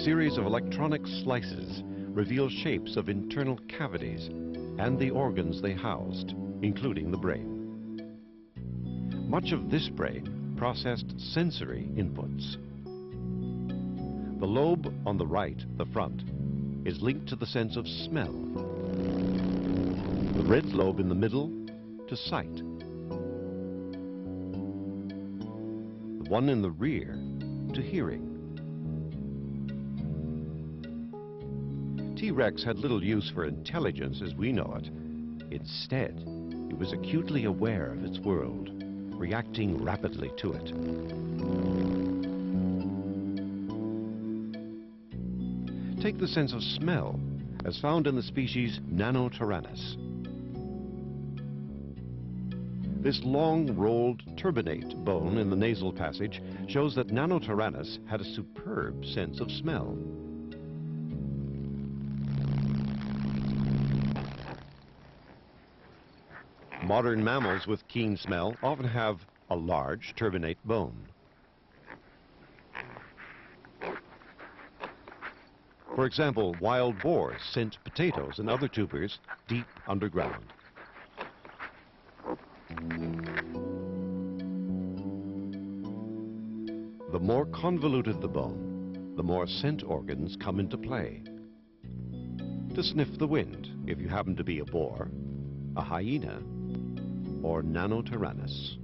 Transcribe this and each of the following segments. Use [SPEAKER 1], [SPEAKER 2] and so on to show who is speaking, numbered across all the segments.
[SPEAKER 1] series of electronic slices reveal shapes of internal cavities and the organs they housed, including the brain. Much of this brain processed sensory inputs. The lobe on the right, the front, is linked to the sense of smell. The red lobe in the middle to sight. The one in the rear to hearing. T-Rex had little use for intelligence as we know it. Instead, it was acutely aware of its world, reacting rapidly to it. Take the sense of smell, as found in the species Nanotyrannus. This long, rolled turbinate bone in the nasal passage shows that Nanotyrannus had a superb sense of smell. Modern mammals with keen smell often have a large turbinate bone. For example, wild boars scent potatoes and other tubers deep underground. The more convoluted the bone, the more scent organs come into play. To sniff the wind, if you happen to be a boar, a hyena, or Nanotyrannus.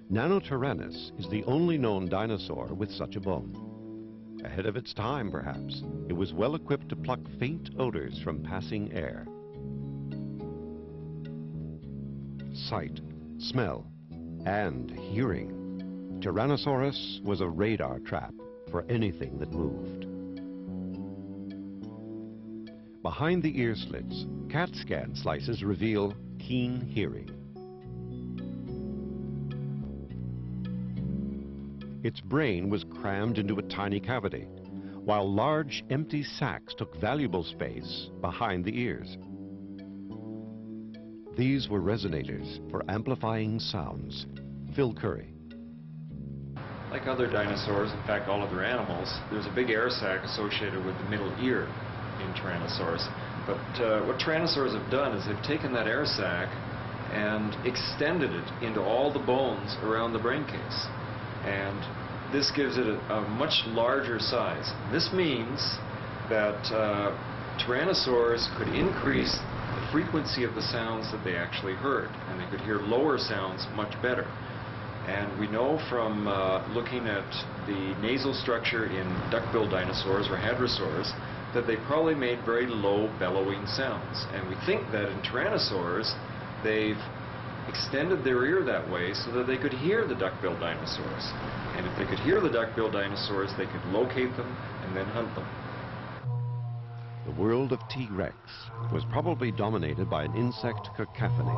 [SPEAKER 1] Nanotyrannus is the only known dinosaur with such a bone. Ahead of its time, perhaps, it was well equipped to pluck faint odors from passing air. Sight, smell, and hearing. Tyrannosaurus was a radar trap for anything that moved. Behind the ear slits, CAT scan slices reveal keen hearing. Its brain was crammed into a tiny cavity, while large empty sacs took valuable space behind the ears. These were resonators for amplifying sounds. Phil Curry.
[SPEAKER 2] Like other dinosaurs, in fact all other animals, there's a big air sac associated with the middle ear in Tyrannosaurus. But what Tyrannosaurs have done is they've taken that air sac and extended it into all the bones around the brain case. And this gives it a much larger size. This means that Tyrannosaurs could increase the frequency of the sounds that they actually heard, and they could hear lower sounds much better. And we know from looking at the nasal structure in duck-billed dinosaurs or hadrosaurs that they probably made very low bellowing sounds. And we think that in Tyrannosaurs they've extended their ear that way so that they could hear the duck-billed dinosaurs. And if they could hear the duck-billed dinosaurs, they could locate them and then hunt them.
[SPEAKER 1] The world of T-Rex was probably dominated by an insect cacophony.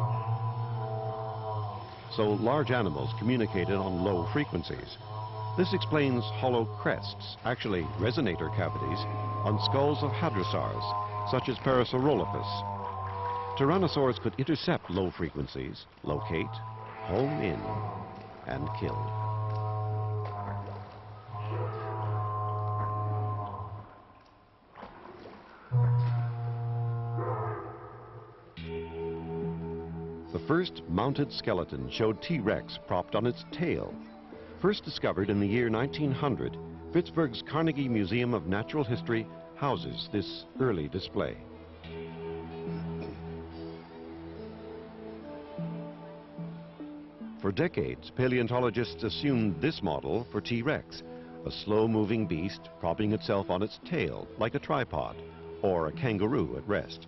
[SPEAKER 1] So large animals communicated on low frequencies. This explains hollow crests, actually resonator cavities, on skulls of hadrosaurs, such as Parasaurolophus. Tyrannosaurs could intercept low frequencies, locate, home in, and kill. The first mounted skeleton showed T-Rex propped on its tail. First discovered in the year 1900, Pittsburgh's Carnegie Museum of Natural History houses this early display. For decades, paleontologists assumed this model for T-Rex, a slow-moving beast propping itself on its tail like a tripod, or a kangaroo at rest.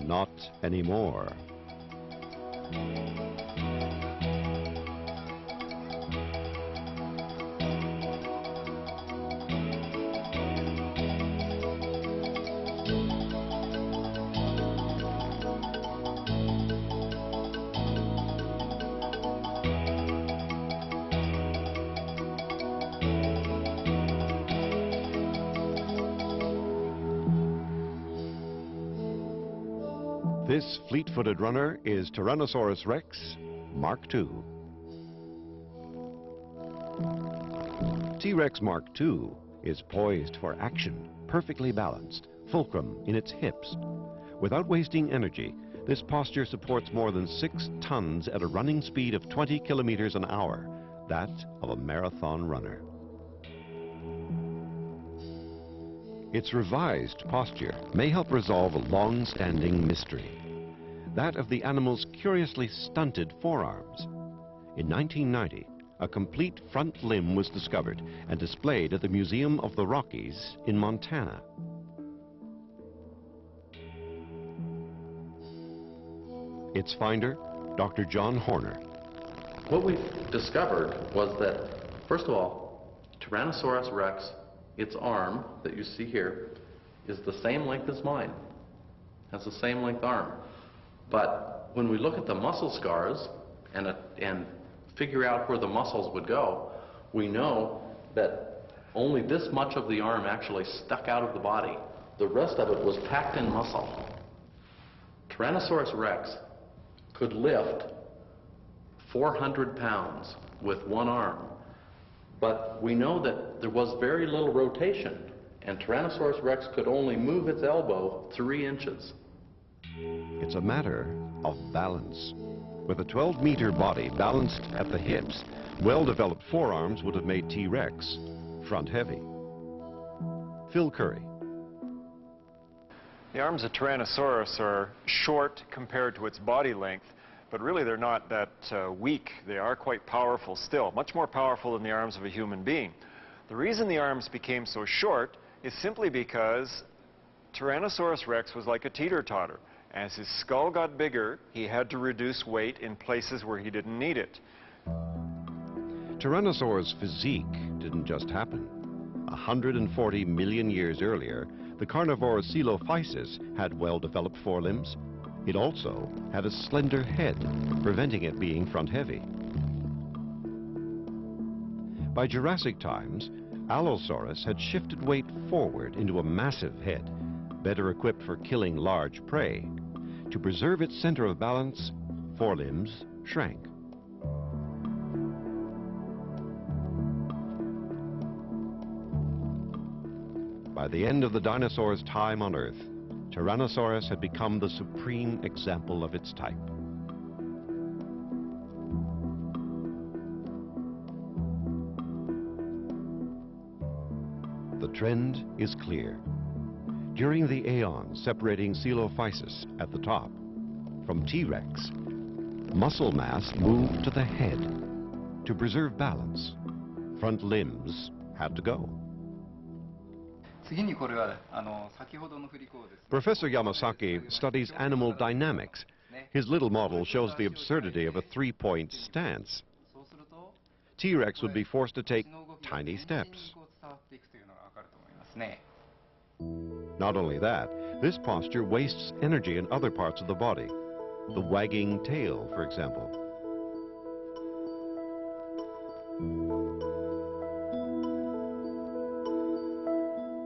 [SPEAKER 1] Not anymore. This fleet-footed runner is Tyrannosaurus rex Mark II. T-Rex Mark II is poised for action, perfectly balanced, fulcrum in its hips. Without wasting energy, this posture supports more than 6 tons at a running speed of 20 kilometers an hour, that of a marathon runner. Its revised posture may help resolve a long-standing mystery, that of the animal's curiously stunted forearms. In 1990, a complete front limb was discovered and displayed at the Museum of the Rockies in Montana. Its finder, Dr. John Horner.
[SPEAKER 3] What we discovered was that, first of all, Tyrannosaurus rex, its arm that you see here, is the same length as mine, has the same length arm. But when we look at the muscle scars and figure out where the muscles would go, we know that only this much of the arm actually stuck out of the body. The rest of it was packed in muscle. Tyrannosaurus rex could lift 400 pounds with one arm, but we know that there was very little rotation, and Tyrannosaurus rex could only move its elbow 3 inches.
[SPEAKER 1] It's a matter of balance. With a 12-meter body balanced at the hips, well-developed forearms would have made T-Rex front-heavy. Phil Curry.
[SPEAKER 2] The arms of Tyrannosaurus are short compared to its body length, but really they're not that weak. They are quite powerful still, much more powerful than the arms of a human being. The reason the arms became so short is simply because Tyrannosaurus rex was like a teeter-totter. As his skull got bigger, he had to reduce weight in places where he didn't need it.
[SPEAKER 1] Tyrannosaurus' physique didn't just happen. 140 million years earlier, the carnivore Coelophysis had well-developed forelimbs. It also had a slender head, preventing it being front-heavy. By Jurassic times, Allosaurus had shifted weight forward into a massive head, better equipped for killing large prey. To preserve its center of balance, forelimbs shrank. By the end of the dinosaur's time on Earth, Tyrannosaurus had become the supreme example of its type. The trend is clear. During the aeon separating Coelophysis at the top from T-Rex, muscle mass moved to the head. To preserve balance, front limbs had to go. Professor Yamasaki studies animal dynamics. His little model shows the absurdity of a 3-point stance. T-Rex would be forced to take tiny steps. Not only that, this posture wastes energy in other parts of the body. The wagging tail, for example.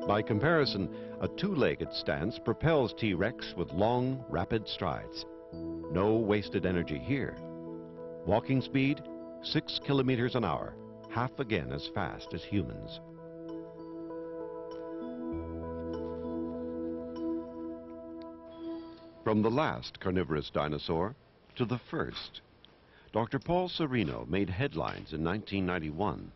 [SPEAKER 1] By comparison, a 2-legged stance propels T-Rex with long, rapid strides. No wasted energy here. Walking speed, 6 kilometers an hour, half again as fast as humans. From the last carnivorous dinosaur to the first, Dr. Paul Serino made headlines in 1991.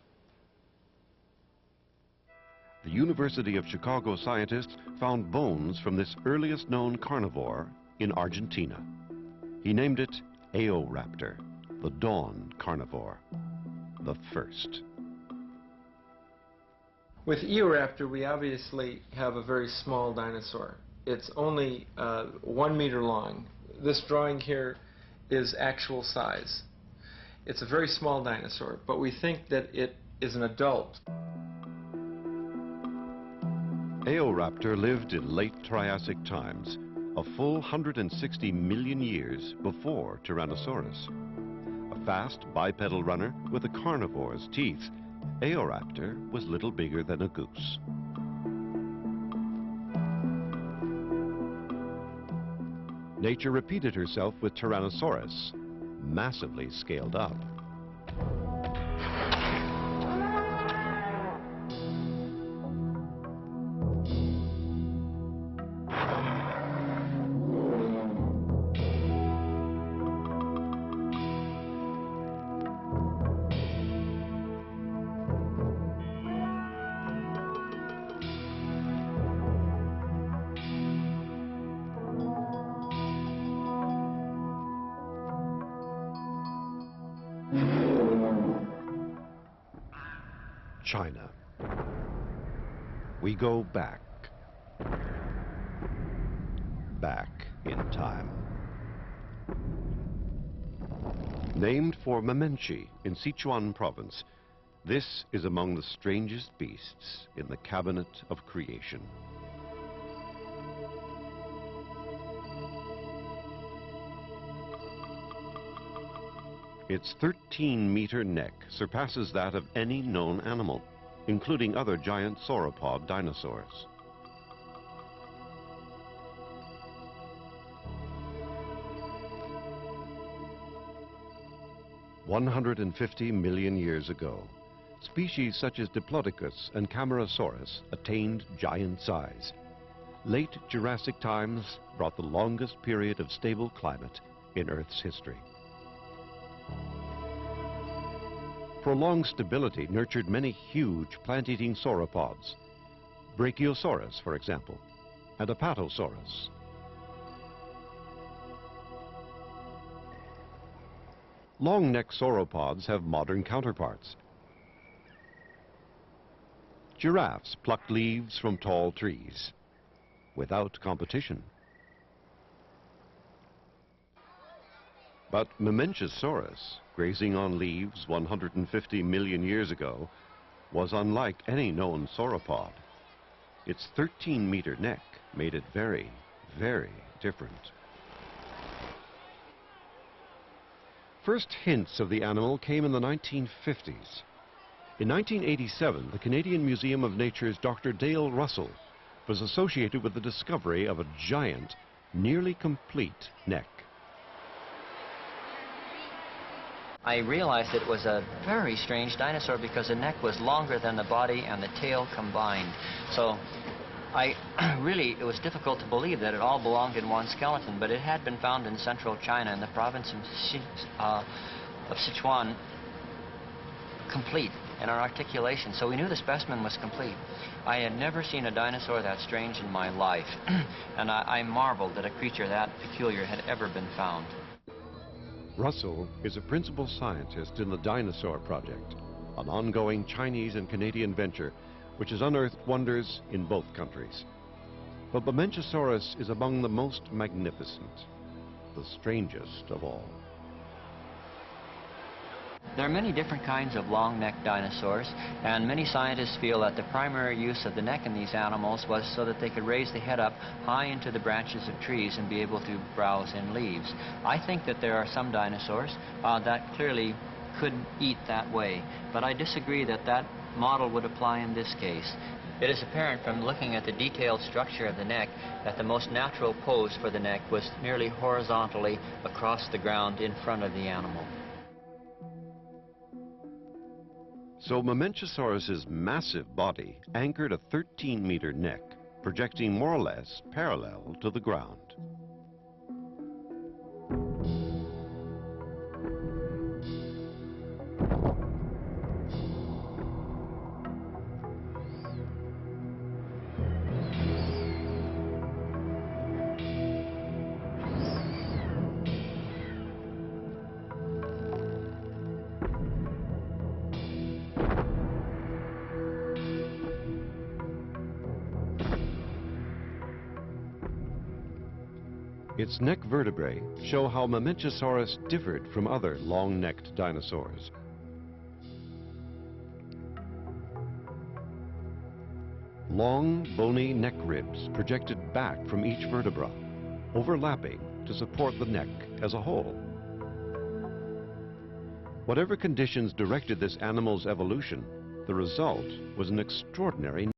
[SPEAKER 1] The University of Chicago scientists found bones from this earliest known carnivore in Argentina. He named it Eoraptor, the dawn carnivore, the first.
[SPEAKER 4] With Eoraptor, we obviously have a very small dinosaur. It's only 1 meter long. This drawing here is actual size. It's a very small dinosaur, but we think that it is an adult.
[SPEAKER 1] Eoraptor lived in late Triassic times, a full 160 million years before Tyrannosaurus. A fast bipedal runner with a carnivore's teeth, Eoraptor was little bigger than a goose. Nature repeated herself with Tyrannosaurus, massively scaled up. China. We go back in time. Named for Memenchi in Sichuan province, this is among the strangest beasts in the cabinet of creation. Its 13-meter neck surpasses that of any known animal, including other giant sauropod dinosaurs. "150 million years ago, species such as Diplodocus and Camarasaurus attained giant size. Late Jurassic times brought the longest period of stable climate in Earth's history. Prolonged stability nurtured many huge plant-eating sauropods, Brachiosaurus, for example, and Apatosaurus. Long-necked sauropods have modern counterparts. Giraffes plucked leaves from tall trees, without competition. But Memenchosaurus, grazing on leaves 150 million years ago, was unlike any known sauropod. Its 13-meter neck made it very, very different. First hints of the animal came in the 1950s. In 1987, the Canadian Museum of Nature's Dr. Dale Russell was associated with the discovery of a giant, nearly complete neck.
[SPEAKER 5] I realized it was a very strange dinosaur because the neck was longer than the body and the tail combined. So it was difficult to believe that it all belonged in one skeleton, but it had been found in central China in the province of Sichuan, complete in our articulation. So we knew the specimen was complete. I had never seen a dinosaur that strange in my life, and I marveled that a creature that peculiar had ever been found.
[SPEAKER 1] Russell is a principal scientist in the Dinosaur Project, an ongoing Chinese and Canadian venture which has unearthed wonders in both countries. But Memenchosaurus is among the most magnificent, the strangest of all.
[SPEAKER 5] There are many different kinds of long-necked dinosaurs, and many scientists feel that the primary use of the neck in these animals was so that they could raise the head up high into the branches of trees and be able to browse in leaves. I think that there are some dinosaurs that clearly could eat that way, but I disagree that that model would apply in this case. It is apparent from looking at the detailed structure of the neck that the most natural pose for the neck was nearly horizontally across the ground in front of the animal.
[SPEAKER 1] So Memenchosaurus's massive body anchored a 13-meter neck, projecting more or less parallel to the ground. Its neck vertebrae show how Memenchosaurus differed from other long-necked dinosaurs. Long, bony neck ribs projected back from each vertebra, overlapping to support the neck as a whole. Whatever conditions directed this animal's evolution, the result was an extraordinary